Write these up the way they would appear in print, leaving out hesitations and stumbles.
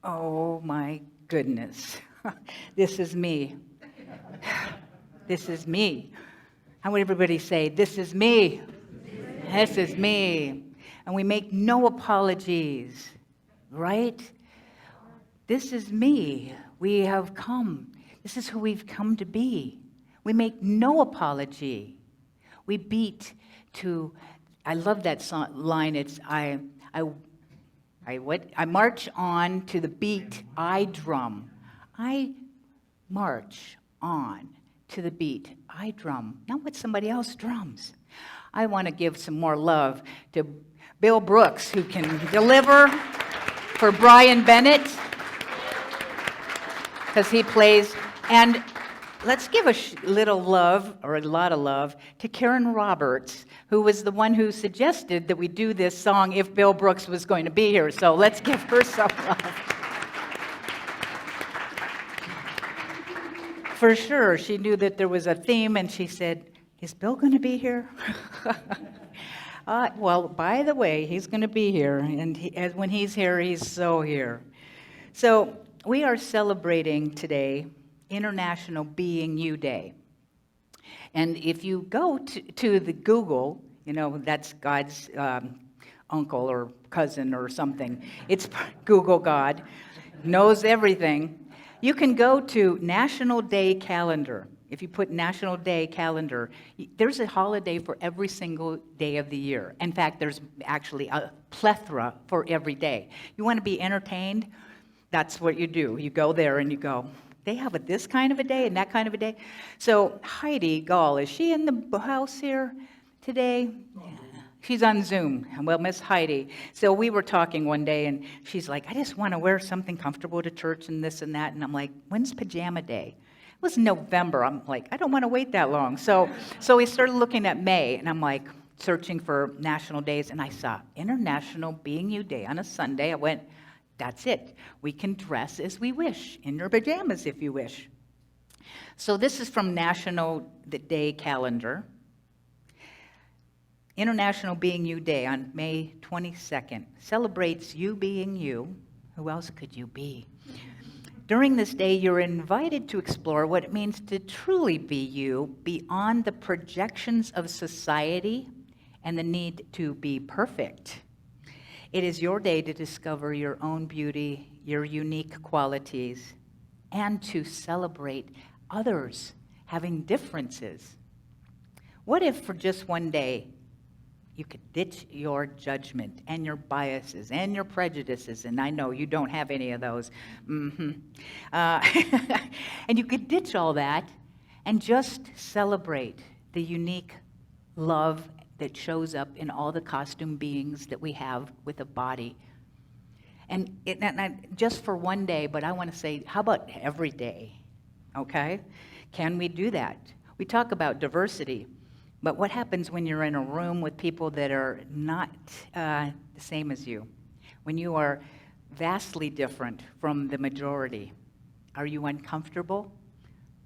Oh my goodness. This is me. This is me. How would everybody say, this is me? This is me. And we make no apologies, right? This is me. We have come. This is who we've come to be. We make no apology. We beat to, I love that line. It's I march on to the beat I drum. I march on to the beat I drum, not what somebody else drums. I want to give some more love to Bill Brooks, who can deliver for Brian Bennett, because he plays. And let's give a little love, or a lot of love, to Karen Roberts, who was the one who suggested that we do this song if Bill Brooks was going to be here. So let's give her some love. For sure, she knew that there was a theme, and she said, is Bill going to be here? Well, by the way, he's going to be here, and when he's here, he's so here. So we are celebrating today International Being You Day. And if you go to the Google, that's God's uncle or cousin or something. It's Google God, knows everything. You can go to National Day Calendar. If you put National Day Calendar, there's a holiday for every single day of the year. In fact, there's actually a plethora for every day. You want to be entertained? That's what you do. You go there and you go, they have this kind of a day and that kind of a day. So Heidi Gall, is she in the house here today? Yeah. She's on Zoom. Well, Miss Heidi. So we were talking one day, and she's like, I just want to wear something comfortable to church and this and that. And I'm like, when's pajama day? It was November. I'm like, I don't want to wait that long. So we started looking at May, and I'm like searching for national days, and I saw International Being You Day on a Sunday. I went, that's it. We can dress as we wish, in your pajamas if you wish. So this is from National Day Calendar. International Being You Day on May 22nd celebrates you being you. Who else could you be? During this day, you're invited to explore what it means to truly be you beyond the projections of society and the need to be perfect. It is your day to discover your own beauty, your unique qualities, and to celebrate others having differences. What if for just one day you could ditch your judgment and your biases and your prejudices, and I know you don't have any of those. And you could ditch all that and just celebrate the unique love that shows up in all the costume beings that we have with a body. And just for one day, but I want to say, how about every day? Okay? Can we do that? We talk about diversity. But what happens when you're in a room with people that are not the same as you? When you are vastly different from the majority? Are you uncomfortable?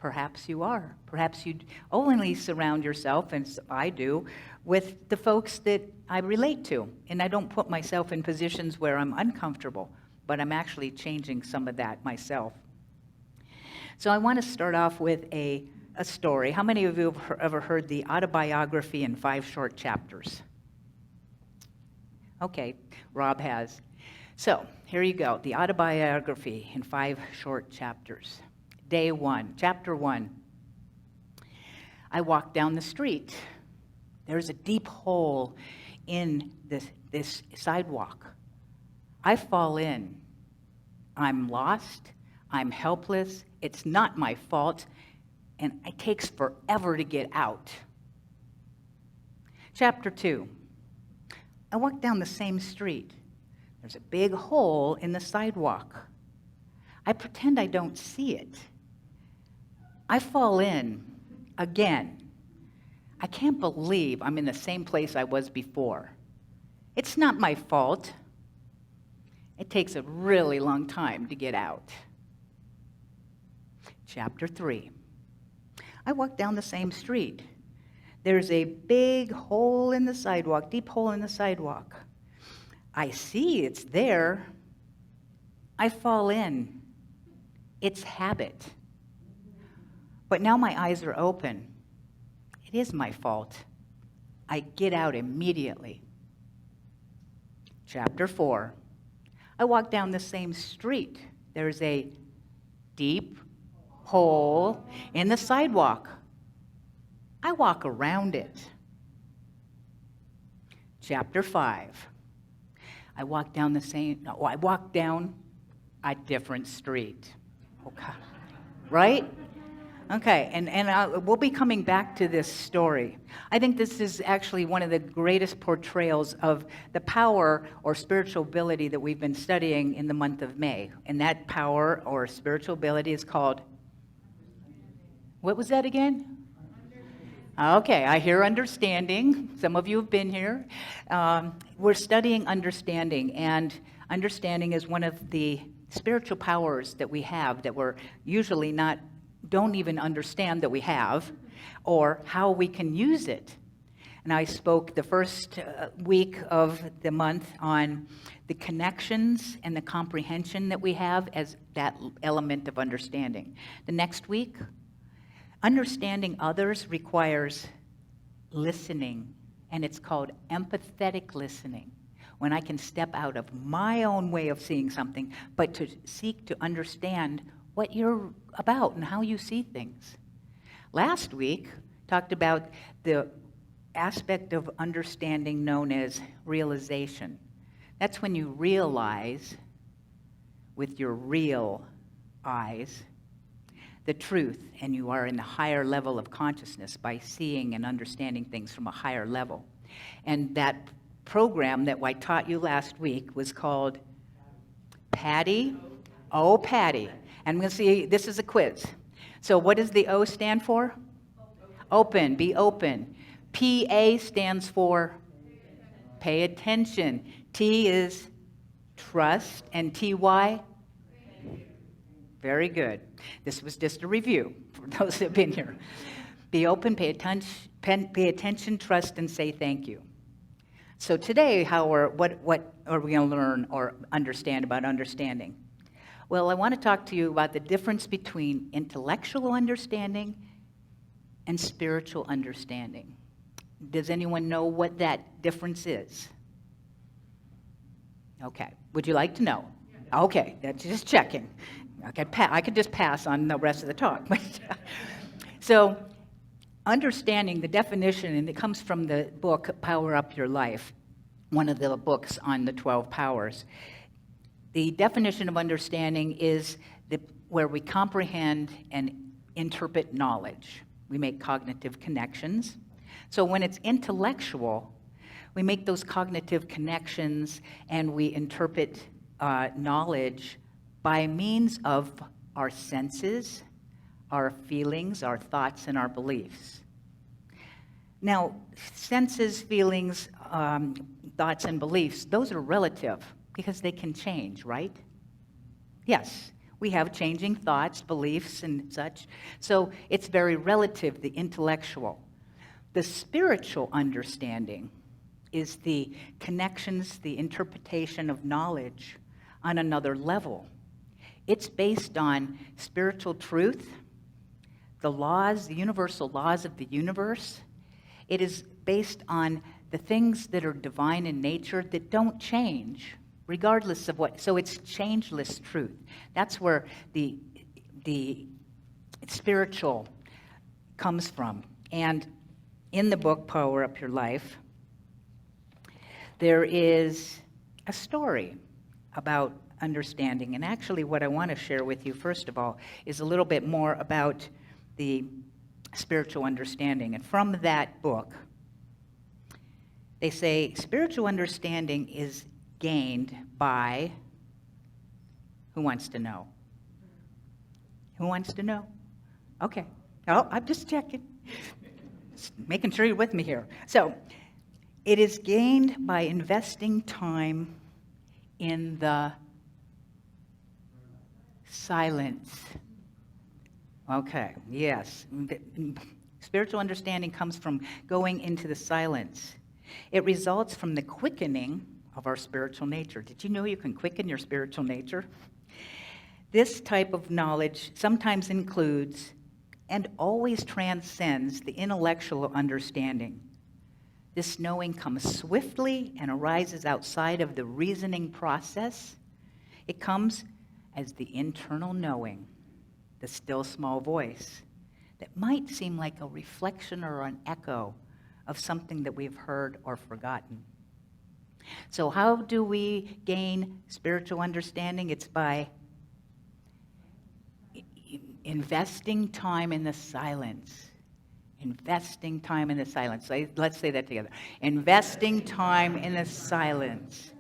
Perhaps you are. Perhaps you only surround yourself, as I do, with the folks that I relate to. And I don't put myself in positions where I'm uncomfortable, but I'm actually changing some of that myself. So I want to start off with a story. How many of you have ever heard the Autobiography in 5 short chapters? Okay, Rob has. So here you go, the Autobiography in 5 short chapters. Day 1, chapter 1. I walk down the street. There's a deep hole in this sidewalk. I fall in. I'm lost. I'm helpless. It's not my fault. And it takes forever to get out. Chapter 2. I walk down the same street. There's a big hole in the sidewalk. I pretend I don't see it. I fall in again. I can't believe I'm in the same place I was before. It's not my fault. It takes a really long time to get out. Chapter 3. I walk down the same street. There's a big hole in the sidewalk, deep hole in the sidewalk. I see it's there. I fall in. It's habit. But now my eyes are open. It is my fault. I get out immediately. Chapter 4. I walk down the same street. There's a deep hole in the sidewalk. I walk around it. Chapter 5. I walk down a different street. Okay. Right? Okay, and we'll be coming back to this story. I think this is actually one of the greatest portrayals of the power or spiritual ability that we've been studying in the month of May. And that power or spiritual ability is called, what was that again? Okay, I hear understanding. Some of you have been here. We're studying understanding, and understanding is one of the spiritual powers that we have that we're usually don't even understand that we have, or how we can use it. And I spoke the first week of the month on the connections and the comprehension that we have as that element of understanding. The next week, understanding others requires listening, and it's called empathetic listening. When I can step out of my own way of seeing something, but to seek to understand what you're about and how you see things. Last week, talked about the aspect of understanding known as realization. That's when you realize with your real eyes the truth, and you are in the higher level of consciousness by seeing and understanding things from a higher level. And that program that I taught you last week was called Patty. Oh, Patty. And we'll see, this is a quiz. So what does the O stand for? Open, be open. PA stands for pay attention. T is trust, and TY? Very good. This was just a review for those that have been here. Be open, pay attention, trust, and say thank you. So today, what are we going to learn or understand about understanding? Well, I want to talk to you about the difference between intellectual understanding and spiritual understanding. Does anyone know what that difference is? Okay. Would you like to know? Yeah. Okay, that's just checking. I could just pass on the rest of the talk. So, understanding the definition, and it comes from the book Power Up Your Life, one of the books on the 12 powers. The definition of understanding is where we comprehend and interpret knowledge. We make cognitive connections. So when it's intellectual, we make those cognitive connections and we interpret knowledge by means of our senses, our feelings, our thoughts, and our beliefs. Now, senses, feelings, thoughts, and beliefs, those are relative because they can change, right? Yes, we have changing thoughts, beliefs, and such. So it's very relative, the intellectual. The spiritual understanding is the connections, the interpretation of knowledge on another level. It's based on spiritual truth, the laws, the universal laws of the universe. It is based on the things that are divine in nature that don't change, regardless of what. So it's changeless truth. That's where the spiritual comes from. And in the book, Power Up Your Life, there is a story about understanding. And actually what I want to share with you, first of all, is a little bit more about the spiritual understanding. And from that book, they say spiritual understanding is gained by, who wants to know? Who wants to know? Okay. Oh, I'm just checking. Just making sure you're with me here. So, it is gained by investing time in the silence. Okay, yes. Spiritual understanding comes from going into the silence. It results from the quickening, of our spiritual nature. Did you know you can quicken your spiritual nature? This type of knowledge sometimes includes and always transcends the intellectual understanding. This knowing comes swiftly and arises outside of the reasoning process. It comes as the internal knowing, the still small voice, that might seem like a reflection or an echo of something that we've heard or forgotten. So how do we gain spiritual understanding? It's by investing time in the silence. Investing time in the silence. So let's say that together. Investing time in the silence.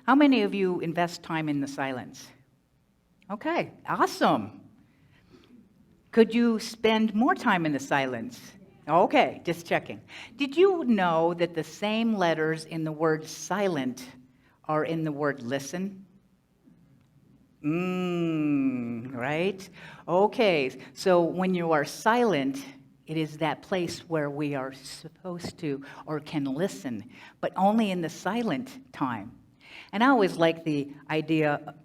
How many of you invest time in the silence? Okay, awesome. Could you spend more time in the silence? Okay, just checking. Did you know that the same letters in the word silent are in the word listen? Right? Okay, so when you are silent, it is that place where we are supposed to or can listen, but only in the silent time. And I always like the idea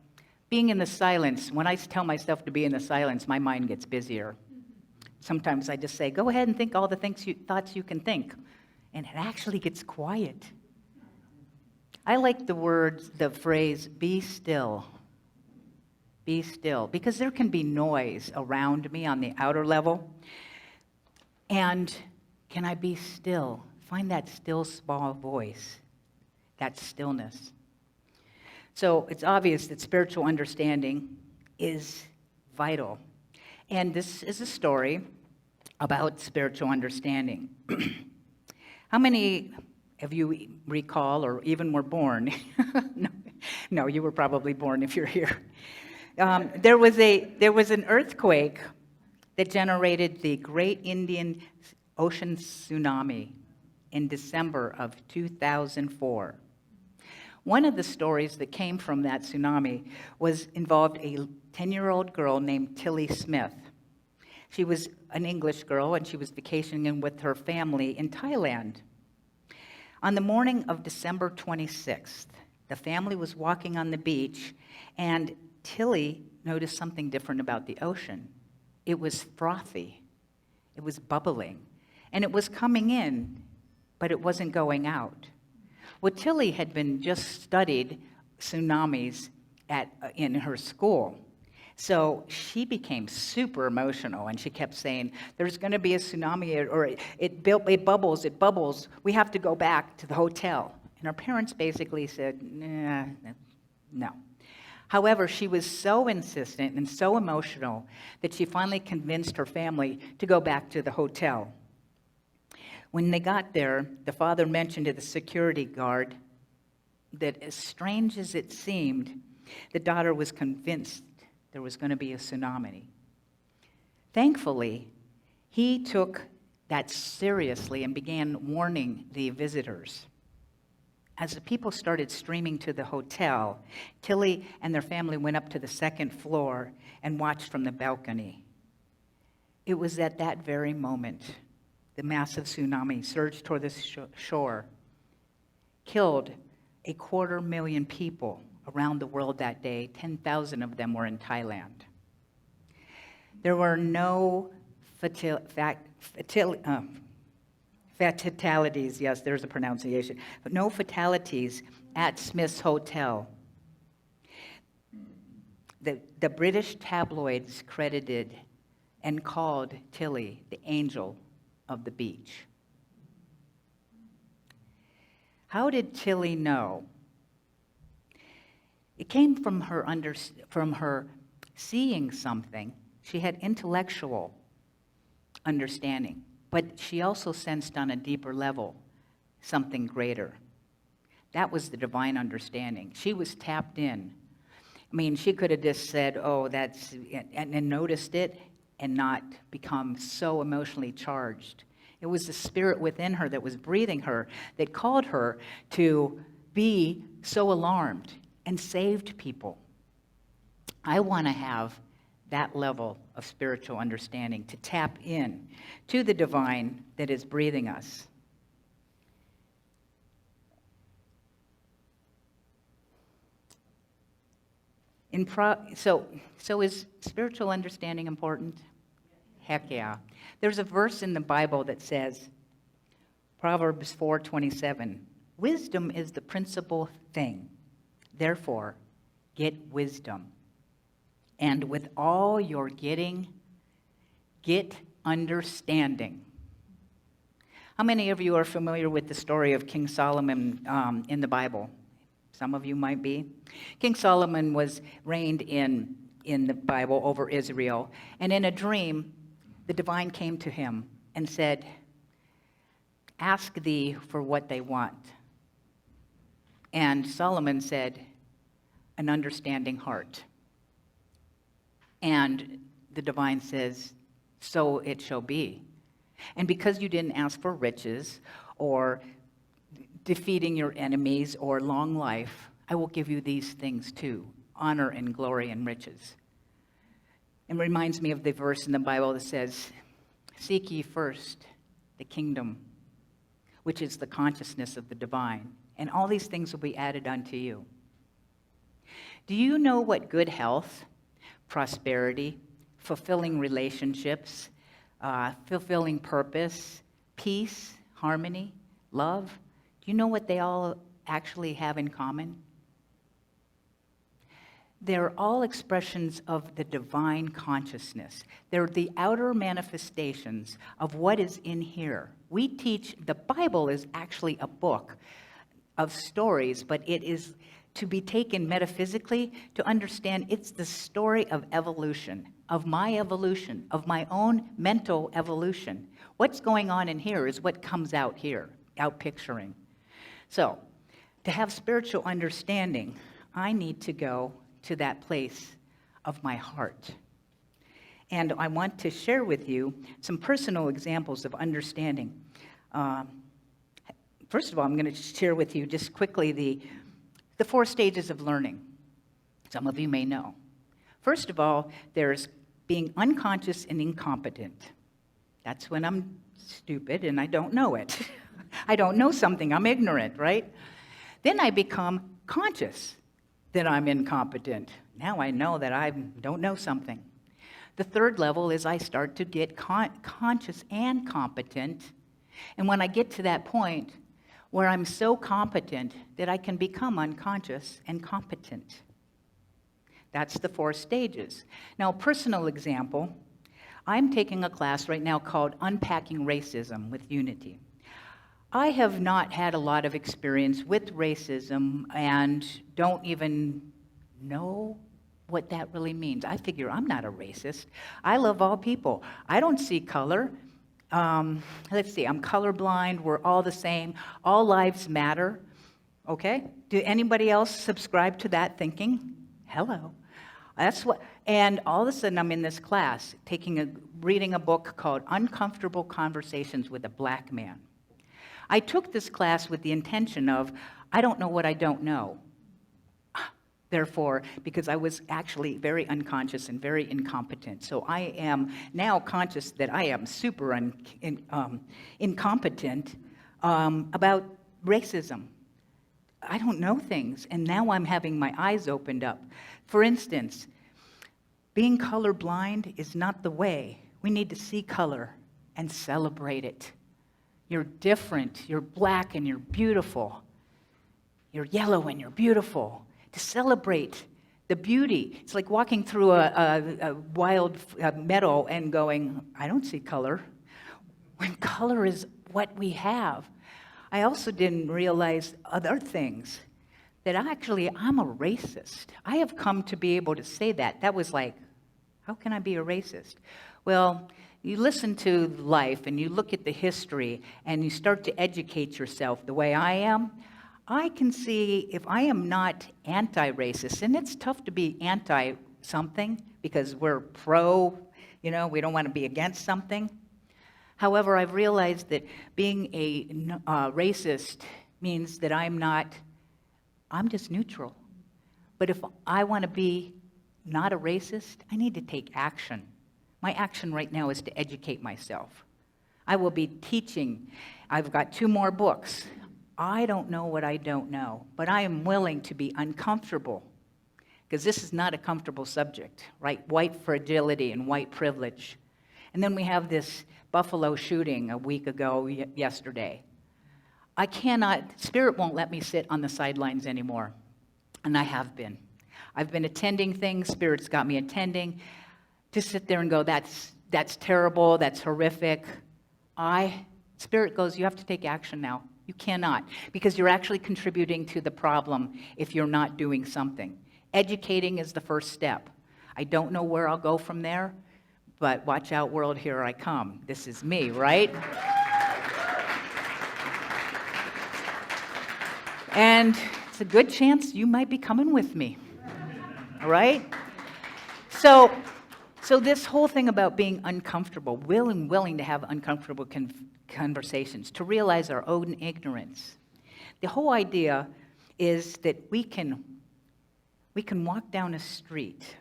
being in the silence. When I tell myself to be in the silence, my mind gets busier. Sometimes I just say, go ahead and think all the thoughts you can think. And it actually gets quiet. I like the phrase, be still. Be still. Because there can be noise around me on the outer level. And can I be still? Find that still small voice, that stillness. So it's obvious that spiritual understanding is vital. And this is a story about spiritual understanding. How many of you recall or even were born? No, you were probably born if you're here. There was an earthquake that generated the Great Indian Ocean Tsunami in December of 2004. One of the stories that came from that tsunami involved a 10-year-old girl named Tilly Smith. She was an English girl, and she was vacationing with her family in Thailand. On the morning of December 26th, the family was walking on the beach, and Tilly noticed something different about the ocean. It was frothy. It was bubbling. And it was coming in, but it wasn't going out. Well, Tilly had been just studied tsunamis in her school. So she became super emotional, and she kept saying, there's going to be a tsunami, or it bubbles. We have to go back to the hotel. And her parents basically said, no. However, she was so insistent and so emotional that she finally convinced her family to go back to the hotel. When they got there, the father mentioned to the security guard that, as strange as it seemed, the daughter was convinced there was going to be a tsunami. Thankfully, he took that seriously and began warning the visitors. As the people started streaming to the hotel, Tilly and their family went up to the second floor and watched from the balcony. It was at that very moment the massive tsunami surged toward the shore, killed 250,000 people around the world that day. 10,000 of them were in Thailand. There were no fatalities, yes, there's a pronunciation, but no fatalities at Smith's Hotel. The British tabloids credited and called Tilly the angel of the beach. How did Tilly know? It came from her seeing something. She had intellectual understanding, but she also sensed on a deeper level something greater. That was the divine understanding. She was tapped in. I mean, she could have just said, oh, that's, and noticed it and not become so emotionally charged. It was the spirit within her that was breathing her that called her to be so alarmed and saved people. I want to have that level of spiritual understanding, to tap in to the divine that is breathing us. So is spiritual understanding important? Heck yeah. There's a verse in the Bible that says, Proverbs 4:27, wisdom is the principal thing. Therefore, get wisdom. And with all your getting, get understanding. How many of you are familiar with the story of King Solomon in the Bible? Some of you might be. King Solomon was reigned in the Bible over Israel. And in a dream, the divine came to him and said, ask thee for what they want. And Solomon said, an understanding heart. And the divine says, so it shall be. And because you didn't ask for riches or defeating your enemies or long life, I will give you these things too, honor and glory and riches. It reminds me of the verse in the Bible that says, seek ye first the kingdom, which is the consciousness of the divine, and all these things will be added unto you. Do you know what good health, prosperity, fulfilling relationships, fulfilling purpose, peace, harmony, love, do you know what they all actually have in common? They're all expressions of the divine consciousness. They're the outer manifestations of what is in here. We teach, the Bible is actually a book of stories, but it is to be taken metaphysically to understand it's the story of evolution, of my own mental evolution. What's going on in here is what comes out here, out picturing. So, to have spiritual understanding, I need to go to that place of my heart. And I want to share with you some personal examples of understanding. First of all, I'm going to share with you just quickly the 4 stages of learning. Some of you may know. First of all, there's being unconscious and incompetent. That's when I'm stupid and I don't know it. I don't know something, I'm ignorant, right? Then I become conscious that I'm incompetent. Now I know that I don't know something. The third level is I start to get conscious and competent. And when I get to that point where I'm so competent that I can become unconscious and competent. That's the 4 stages. Now, a personal example, I'm taking a class right now called Unpacking Racism with Unity. I have not had a lot of experience with racism and don't even know what that really means. I figure I'm not a racist. I love all people. I don't see color. Let's see, I'm colorblind. We're all the same. All lives matter. Okay? Do anybody else subscribe to that thinking? Hello. That's what, and all of a sudden I'm in this class reading a book called Uncomfortable Conversations with a Black Man. I took this class with the intention of, I don't know what I don't know. Therefore, because I was actually very unconscious and very incompetent. So I am now conscious that I am super incompetent about racism. I don't know things, and now I'm having my eyes opened up. For instance, being colorblind is not the way. We need to see color and celebrate it. You're different, you're black and you're beautiful. You're yellow and you're beautiful. To celebrate the beauty. It's like walking through a wild meadow and going, I don't see color. When color is what we have. I also didn't realize other things. That actually I'm a racist. I have come to be able to say that. That was like, how can I be a racist? Well, you listen to life and you look at the history and you start to educate yourself the way I am. I can see if I am not anti-racist, and it's tough to be anti-something because we're pro, we don't want to be against something. However, I've realized that being a racist means that I'm just neutral. But if I want to be not a racist, I need to take action. My action right now is to educate myself. I will be teaching. I've got 2 more books. I don't know what I don't know, but I am willing to be uncomfortable because this is not a comfortable subject, right? White fragility and white privilege. And then we have this Buffalo shooting a week ago yesterday. Spirit won't let me sit on the sidelines anymore, and I have been. I've been attending things, Spirit's got me attending, to sit there and go, that's terrible, that's horrific. Spirit goes, you have to take action now. You cannot, because you're actually contributing to the problem if you're not doing something. Educating is the first step. I don't know where I'll go from there, but watch out, world, here I come. This is me, right? And it's a good chance you might be coming with me, all right? So this whole thing about being uncomfortable, willing to have uncomfortable conversations, to realize our own ignorance. The whole idea is that we can walk down a street.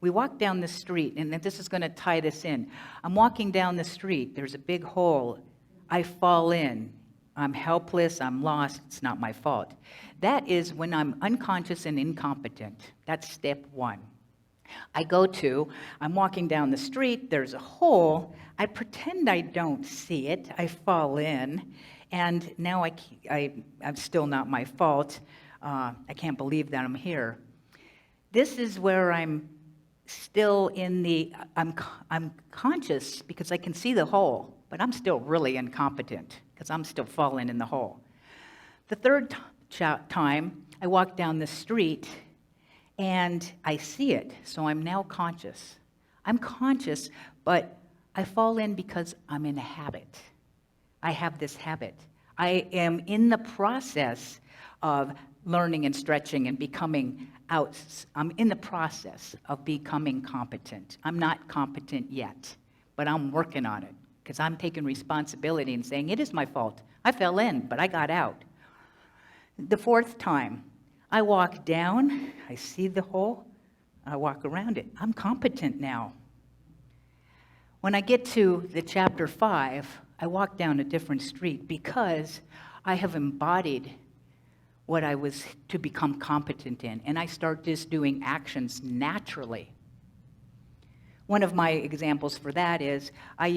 We walk down the street, and this is going to tie this in. I'm walking down the street. There's a big hole. I fall in. I'm helpless. I'm lost. It's not my fault. That is when I'm unconscious and incompetent. That's step one. I'm walking down the street. There's a hole. I pretend I don't see it. I fall in, and now I'm still not my fault. I can't believe that I'm here. This is where I'm still I'm conscious because I can see the hole, but I'm still really incompetent because I'm still falling in the hole. The third time, I walk down the street and I see it, so I'm now conscious. I'm conscious, but I fall in because I'm in a habit. I have this habit. I am in the process of learning and stretching and becoming out. I'm in the process of becoming competent. I'm not competent yet, but I'm working on it because I'm taking responsibility and saying, it is my fault. I fell in, but I got out. The fourth time, I walk down, I see the hole, I walk around it. I'm competent now. When I get to the chapter 5, I walk down a different street because I have embodied what I was to become competent in, and I start just doing actions naturally. One of my examples for that is I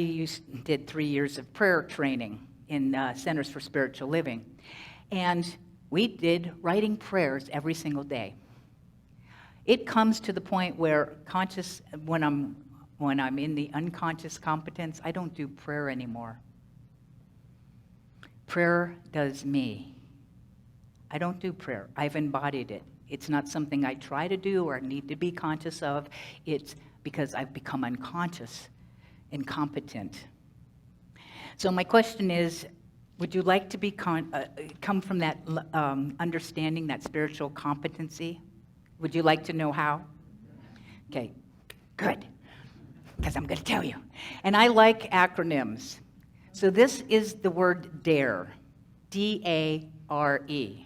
did 3 years of prayer training in Centers for Spiritual Living, and we did writing prayers every single day. It comes to the point where when I'm in the unconscious competence, I don't do prayer anymore. Prayer does me. I don't do prayer. I've embodied it. It's not something I try to do or need to be conscious of. It's because I've become unconscious and competent. So my question is, would you like to come from that understanding, that spiritual competency? Would you like to know how? Okay, good, because I'm going to tell you. And I like acronyms. So this is the word DARE, D-A-R-E.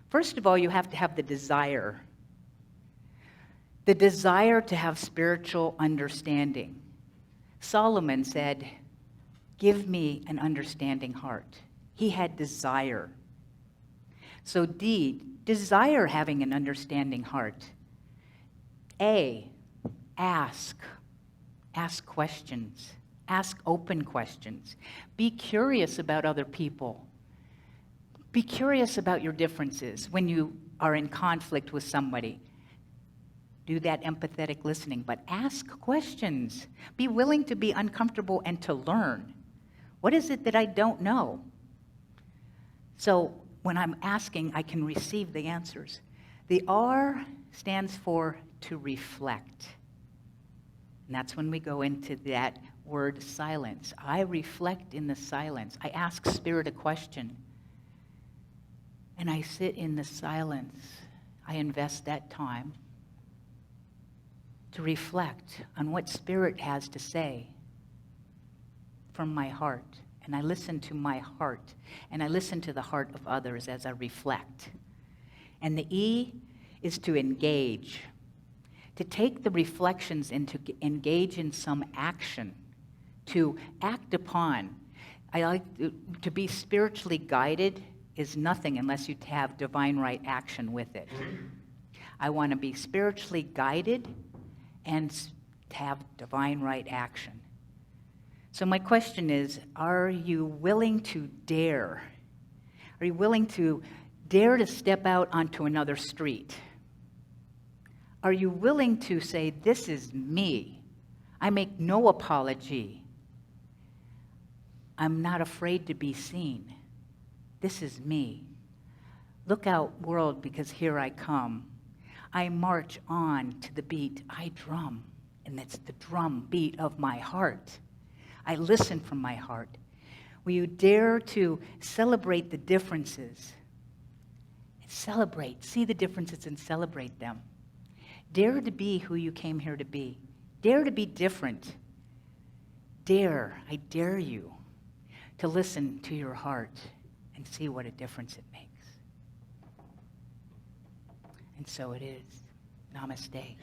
First of all, you have to have the desire to have spiritual understanding. Solomon said, give me an understanding heart. He had desire. So D, desire having an understanding heart. A, ask. Ask questions. Ask open questions. Be curious about other people. Be curious about your differences when you are in conflict with somebody. Do that empathetic listening, but ask questions. Be willing to be uncomfortable and to learn. What is it that I don't know? So when I'm asking, I can receive the answers. The R stands for to reflect. And that's when we go into that word silence. I reflect in the silence. I ask Spirit a question. And I sit in the silence. I invest that time to reflect on what Spirit has to say from my heart. And I listen to my heart. And I listen to the heart of others as I reflect. And the E is to engage. To take the reflections and to engage in some action. To act upon. I like to be spiritually guided is nothing unless you have divine right action with it. I want to be spiritually guided and have divine right action. So my question is, are you willing to dare? Are you willing to dare to step out onto another street? Are you willing to say, this is me? I make no apology. I'm not afraid to be seen. This is me. Look out, world, because here I come. I march on to the beat I drum, and it's the drum beat of my heart. I listen from my heart. Will you dare to celebrate the differences? Celebrate, see the differences and celebrate them. Dare to be who you came here to be. Dare to be different. Dare, I dare you to listen to your heart and see what a difference it makes. And so it is. Namaste.